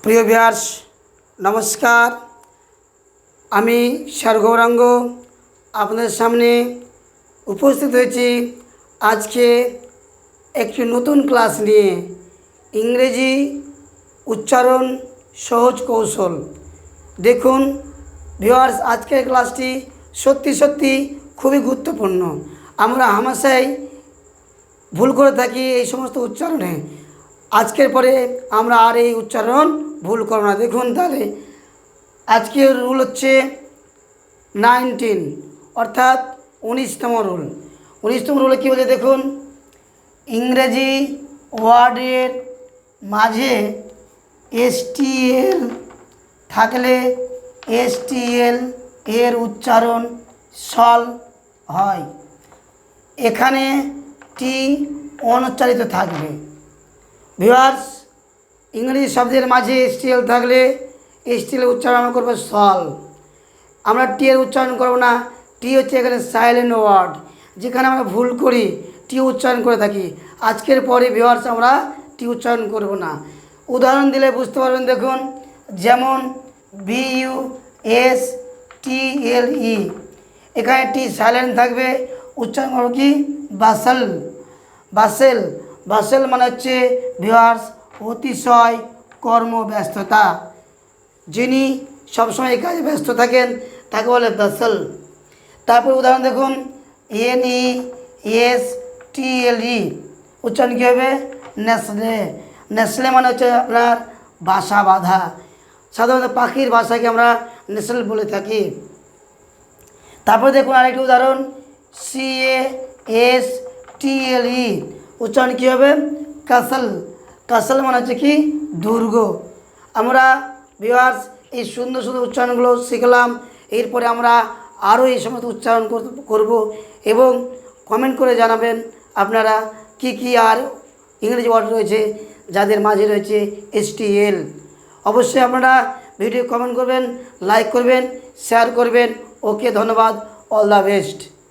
প্রিয় ভিউয়ার্স, নমস্কার। আমি স্যার গৌরাঙ্গ আপনাদের সামনে উপস্থিত হয়েছি আজকে একটি নতুন ক্লাস নিয়ে, ইংরেজি উচ্চারণ সহজ কৌশল। দেখুন ভিউয়ার্স, আজকের ক্লাসটি সত্যি খুবই গুরুত্বপূর্ণ। আমরা হামেশাই ভুল করে থাকি এই সমস্ত উচ্চারণে। আজকের পরে আমরা আর এই উচ্চারণ ভুল করব না। দেখুন তাহলে আজকের রুল হচ্ছে 19, অর্থাৎ 19তম রুল। 19তম রুলে কী বলছে দেখুন, ইংরেজি ওয়ার্ডের মাঝে STL থাকলে STL এর উচ্চারণ সল হয়। এখানে টি অনুচ্চারিত থাকবে। ভিউয়ার্স, ইংরেজি শব্দের মাঝে STL থাকলে STL উচ্চারণ আমরা করবো সল। আমরা টি এর উচ্চারণ করব না। টি হচ্ছে এখানে সাইলেন্ট ওয়ার্ড, যেখানে আমরা ভুল করি টি উচ্চারণ করে থাকি। আজকের পরে ভিউয়ার্স আমরা টি উচ্চারণ করব না। উদাহরণ দিলে বুঝতে পারবেন। দেখুন, যেমন BUSTLE, এখানে টি সাইলেন্ট থাকবে, উচ্চারণ করব কি বাসেল। বাসেল বাসেল মানে হচ্ছে ভিউয়ার্স অতিশয় কর্মব্যস্ততা। যিনি সবসময় এই কাজে ব্যস্ত থাকেন তাকে বলে বাসেল। তারপর উদাহরণ দেখুন, NESTLE, উচ্চারণ কী হবে নেসলে। নেসলে মানে হচ্ছে আপনার বাসা বাঁধা। সাধারণত পাখির ভাষাকে আমরা নেসল বলে থাকি। তারপর দেখুন আরেকটি উদাহরণ, CASTLE, উচ্চারণ কী হবে কাসল। কাসল মানে হচ্ছে কি দুর্গ। আমরা ভিউয়ার্স এই সুন্দর উচ্চারণগুলো শিখলাম। এরপরে আমরা আরও এই সমস্ত উচ্চারণ করব এবং কমেন্ট করে জানাবেন আপনারা কি আর ইংরেজি ওয়ার্ড রয়েছে যাদের মাঝে রয়েছে STL। অবশ্যই আপনারা ভিডিও কমেন্ট করবেন, লাইক করবেন, শেয়ার করবেন। ওকে, ধন্যবাদ। All the best.